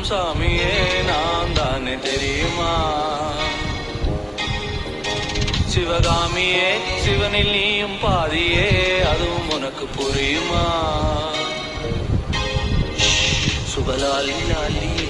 சாமியே நான் தானே தெரியுமா? சிவகாமியே சிவனில் நீயும் பாதியே, அதுவும் உனக்கு புரியுமா? சுபலாலி லாலி